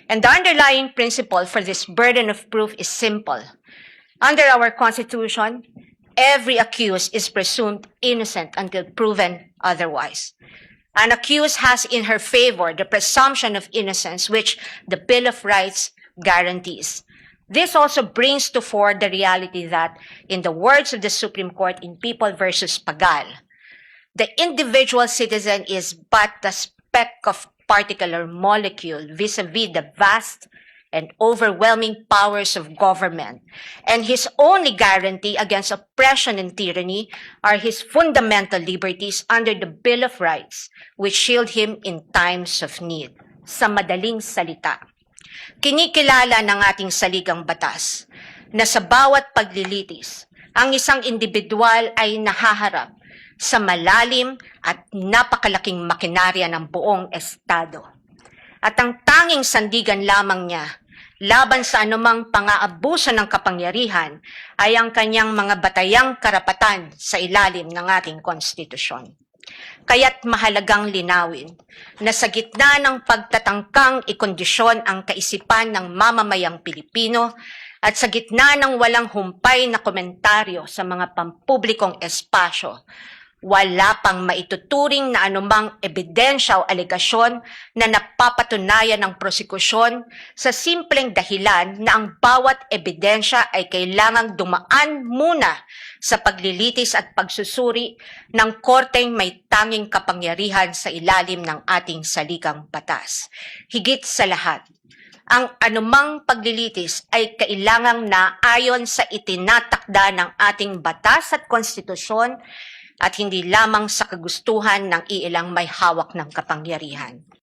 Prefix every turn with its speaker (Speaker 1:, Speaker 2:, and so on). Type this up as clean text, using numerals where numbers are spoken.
Speaker 1: And the underlying principle for this burden of proof is simple. Under our Constitution, every accused is presumed innocent until proven otherwise. An accused has in her favor the presumption of innocence, which the Bill of Rights guarantees. This also brings to fore the reality that, in the words of the Supreme Court in People versus Pagal, the individual citizen is but the speck of particular molecule vis-a-vis the vast and overwhelming powers of government, and his only guarantee against oppression and tyranny are his fundamental liberties under the Bill of Rights, which shield him in times of need. Sa madaling salita, kinikilala ng ating saligang batas na sa bawat paglilitis, ang isang individual ay nahaharap sa malalim at napakalaking makinarya ng buong Estado. At ang tanging sandigan lamang niya laban sa anumang pang-aabuso ng kapangyarihan ay ang kanyang mga batayang karapatan sa ilalim ng ating konstitusyon. Kaya't mahalagang linawin na sa gitna ng pagtatangkang ikondisyon ang kaisipan ng mamamayang Pilipino at sa gitna ng walang humpay na komentaryo sa mga pampublikong espasyo, wala pang maituturing na anumang ebidensya o alegasyon na napapatunayan ng prosekusyon sa simpleng dahilan na ang bawat ebidensya ay kailangang dumaan muna sa paglilitis at pagsusuri ng korteng may tanging kapangyarihan sa ilalim ng ating saligang batas. Higit sa lahat, ang anumang paglilitis ay kailangang naayon sa itinatakda ng ating batas at konstitusyon at hindi lamang sa kagustuhan ng iilang may hawak ng kapangyarihan.